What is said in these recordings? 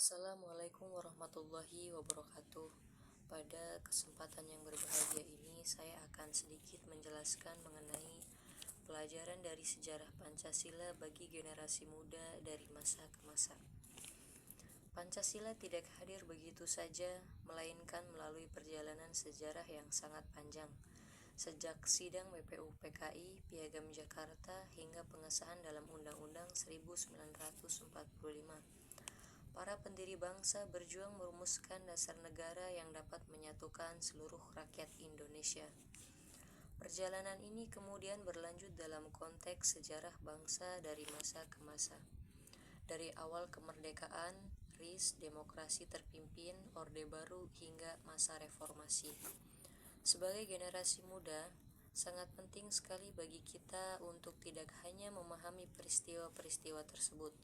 Assalamualaikum warahmatullahi wabarakatuh. Pada kesempatan yang berbahagia ini, saya akan sedikit menjelaskan mengenai pelajaran dari sejarah Pancasila bagi generasi muda dari masa ke masa. Pancasila tidak hadir begitu saja, melainkan melalui perjalanan sejarah yang sangat panjang. Sejak sidang BPUPKI, Piagam Jakarta, hingga pengesahan dalam Undang-Undang 1945. Para pendiri bangsa berjuang merumuskan dasar negara yang dapat menyatukan seluruh rakyat Indonesia. Perjalanan ini kemudian berlanjut dalam konteks sejarah bangsa dari masa ke masa. Dari awal kemerdekaan, RIS, demokrasi terpimpin, Orde Baru, hingga masa reformasi. Sebagai generasi muda, sangat penting sekali bagi kita untuk tidak hanya memahami peristiwa-peristiwa tersebut,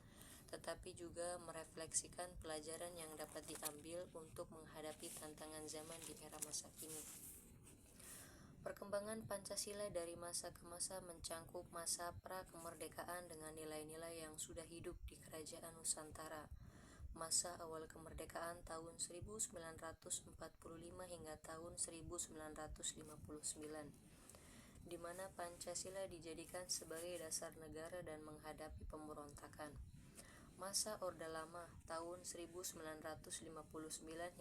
tetapi juga merefleksikan pelajaran yang dapat diambil untuk menghadapi tantangan zaman di era masa kini. Perkembangan Pancasila dari masa ke masa mencangkup masa pra-kemerdekaan dengan nilai-nilai yang sudah hidup di Kerajaan Nusantara, masa awal kemerdekaan tahun 1945 hingga tahun 1959, di mana Pancasila dijadikan sebagai dasar negara dan menghadapi pemberontakan. Masa Orde Lama tahun 1959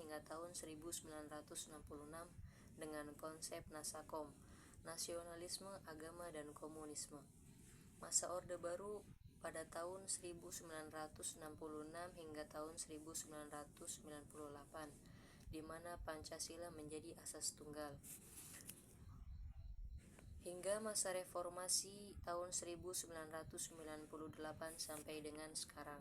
hingga tahun 1966 dengan konsep Nasakom, nasionalisme, agama, dan komunisme. Masa Orde Baru pada tahun 1966 hingga tahun 1998, di mana Pancasila menjadi asas tunggal. Hingga masa reformasi tahun 1998 sampai dengan sekarang,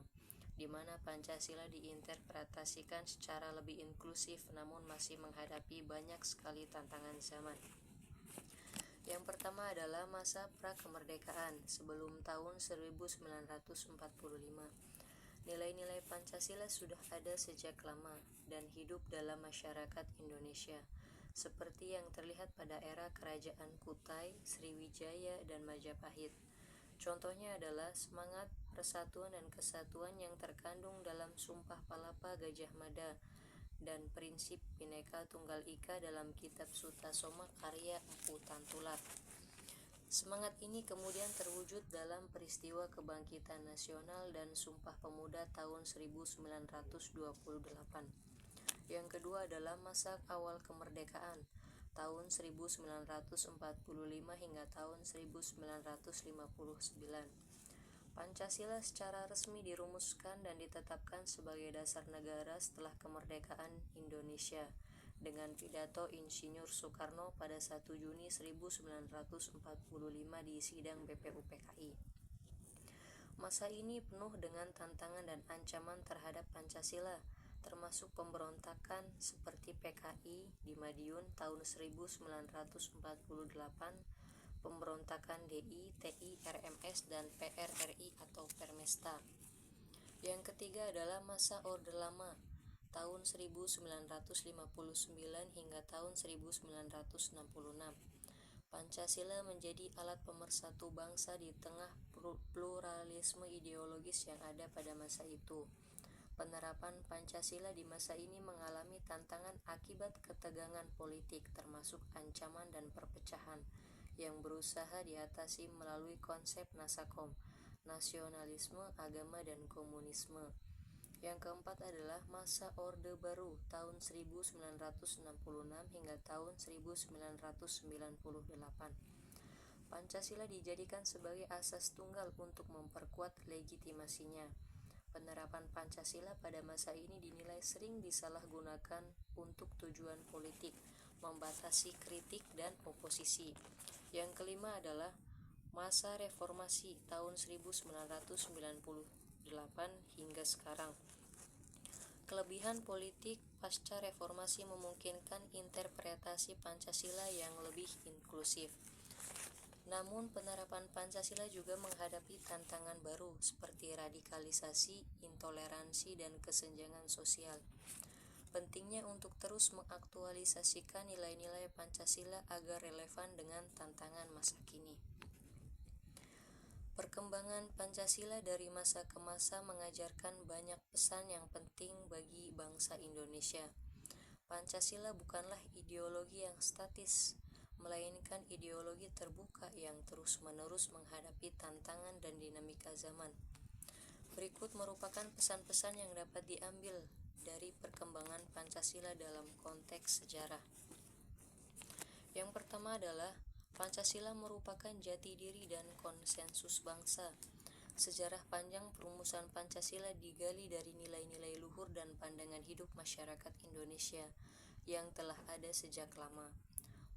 di mana Pancasila diinterpretasikan secara lebih inklusif namun masih menghadapi banyak sekali tantangan zaman. Yang pertama adalah masa pra-kemerdekaan sebelum tahun 1945. Nilai-nilai Pancasila sudah ada sejak lama dan hidup dalam masyarakat Indonesia, seperti yang terlihat pada era Kerajaan Kutai, Sriwijaya, dan Majapahit. Contohnya adalah semangat persatuan dan kesatuan yang terkandung dalam Sumpah Palapa Gajah Mada dan prinsip Bhinneka Tunggal Ika dalam Kitab Sutasoma karya Empu Tantular. Semangat ini kemudian terwujud dalam peristiwa Kebangkitan Nasional dan Sumpah Pemuda tahun 1928. Yang kedua adalah masa awal kemerdekaan tahun 1945 hingga tahun 1959. Pancasila secara resmi dirumuskan dan ditetapkan sebagai dasar negara setelah kemerdekaan Indonesia dengan pidato Insinyur Soekarno pada 1 Juni 1945 di sidang BPUPKI. Masa ini penuh dengan tantangan dan ancaman terhadap Pancasila, termasuk pemberontakan seperti PKI di Madiun tahun 1948, pemberontakan DI, TI, RMS, dan PRRI atau Permesta. Yang ketiga adalah masa Orde Lama tahun 1959 hingga tahun 1966. Pancasila menjadi alat pemersatu bangsa di tengah pluralisme ideologis yang ada pada masa itu. Penerapan Pancasila di masa ini mengalami tantangan akibat ketegangan politik, termasuk ancaman dan perpecahan yang berusaha diatasi melalui konsep Nasakom, nasionalisme, agama, dan komunisme. Yang keempat adalah masa Orde Baru tahun 1966 hingga tahun 1998. Pancasila dijadikan sebagai asas tunggal untuk memperkuat legitimasinya. Penerapan Pancasila pada masa ini dinilai sering disalahgunakan untuk tujuan politik, membatasi kritik dan oposisi. Yang kelima adalah masa reformasi tahun 1998 hingga sekarang. Kelebihan politik pasca reformasi memungkinkan interpretasi Pancasila yang lebih inklusif. Namun penerapan Pancasila juga menghadapi tantangan baru seperti radikalisasi, intoleransi, dan kesenjangan sosial. Pentingnya untuk terus mengaktualisasikan nilai-nilai Pancasila agar relevan dengan tantangan masa kini. Perkembangan Pancasila dari masa ke masa mengajarkan banyak pesan yang penting bagi bangsa Indonesia. Pancasila bukanlah ideologi yang statis, melainkan ideologi terbuka yang terus-menerus menghadapi tantangan dan dinamika zaman. Berikut merupakan pesan-pesan yang dapat diambil dari perkembangan Pancasila dalam konteks sejarah. Yang pertama adalah Pancasila merupakan jati diri dan konsensus bangsa. Sejarah panjang perumusan Pancasila digali dari nilai-nilai luhur dan pandangan hidup masyarakat Indonesia yang telah ada sejak lama.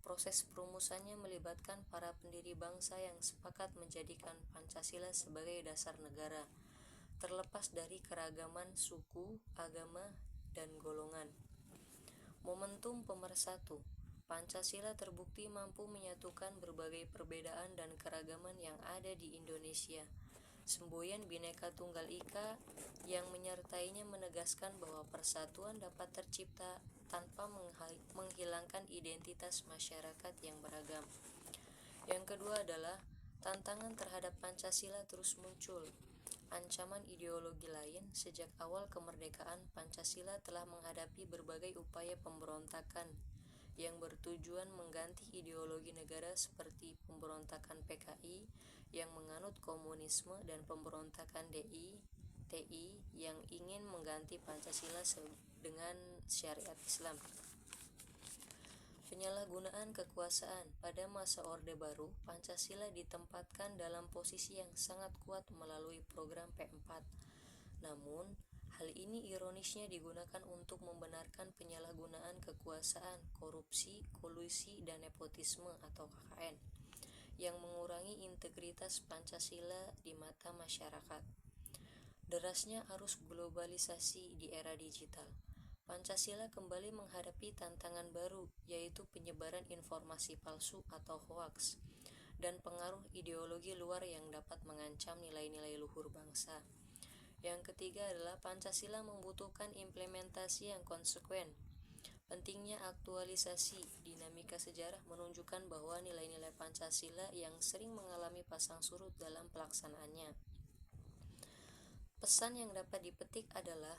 Proses perumusannya melibatkan para pendiri bangsa yang sepakat menjadikan Pancasila sebagai dasar negara, terlepas dari keragaman suku, agama, dan golongan. Momentum pemersatu. Pancasila terbukti mampu menyatukan berbagai perbedaan dan keragaman yang ada di Indonesia. Semboyan Bhinneka Tunggal Ika yang menyertainya menegaskan bahwa persatuan dapat tercipta tanpa menghilangkan identitas masyarakat yang beragam. Yang kedua adalah tantangan terhadap Pancasila terus muncul. Ancaman ideologi lain. Sejak awal kemerdekaan, Pancasila telah menghadapi berbagai upaya pemberontakan yang bertujuan mengganti ideologi negara seperti pemberontakan PKI yang menganut komunisme dan pemberontakan DI, TI yang ingin mengganti Pancasila dengan syariat Islam. Penyalahgunaan kekuasaan. Pada masa Orde Baru, Pancasila ditempatkan dalam posisi yang sangat kuat melalui program P4. Namun, hal ini ironisnya digunakan untuk membenarkan penyalahgunaan kekuasaan, korupsi, kolusi, dan nepotisme atau KKN yang mengurangi integritas Pancasila di mata masyarakat. Derasnya arus globalisasi di era digital. Pancasila kembali menghadapi tantangan baru, yaitu penyebaran informasi palsu atau hoaks dan pengaruh ideologi luar yang dapat mengancam nilai-nilai luhur bangsa. Yang ketiga adalah Pancasila membutuhkan implementasi yang konsekuen. Pentingnya aktualisasi. Dinamika sejarah menunjukkan bahwa nilai-nilai Pancasila yang sering mengalami pasang surut dalam pelaksanaannya. Pesan yang dapat dipetik adalah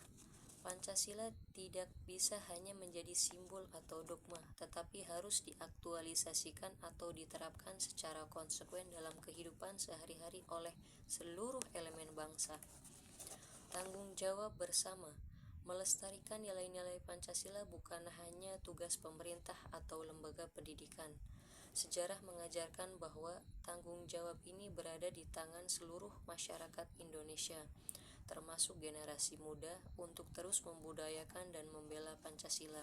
Pancasila tidak bisa hanya menjadi simbol atau dogma, tetapi harus diaktualisasikan atau diterapkan secara konsekuen dalam kehidupan sehari-hari oleh seluruh elemen bangsa. Tanggung jawab bersama. Melestarikan nilai-nilai Pancasila bukan hanya tugas pemerintah atau lembaga pendidikan. Sejarah mengajarkan bahwa tanggung jawab ini berada di tangan seluruh masyarakat Indonesia, termasuk generasi muda, untuk terus membudayakan dan membela Pancasila.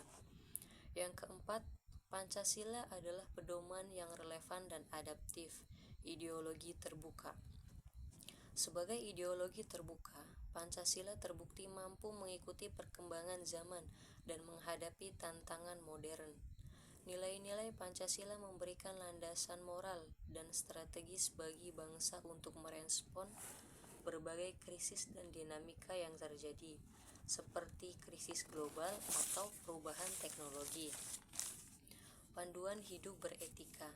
Yang keempat, Pancasila adalah pedoman yang relevan dan adaptif. Ideologi terbuka. Sebagai ideologi terbuka, Pancasila terbukti mampu mengikuti perkembangan zaman dan menghadapi tantangan modern. Nilai-nilai Pancasila memberikan landasan moral dan strategis bagi bangsa untuk merespon berbagai krisis dan dinamika yang terjadi, seperti krisis global atau perubahan teknologi. Panduan hidup beretika.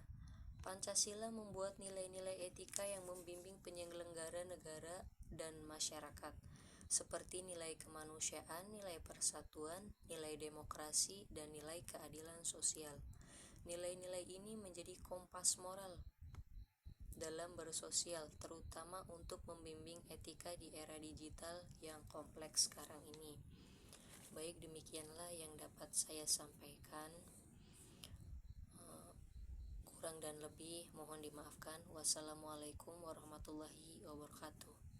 Pancasila membuat nilai-nilai etika yang membimbing penyelenggara negara dan masyarakat, seperti nilai kemanusiaan, nilai persatuan, nilai demokrasi, dan nilai keadilan sosial. Nilai-nilai ini menjadi kompas moral dalam bersosial, terutama untuk membimbing etika di era digital yang kompleks sekarang ini. Baik, demikianlah yang dapat saya sampaikan. Kurang dan lebih mohon dimaafkan. Wassalamualaikum warahmatullahi wabarakatuh.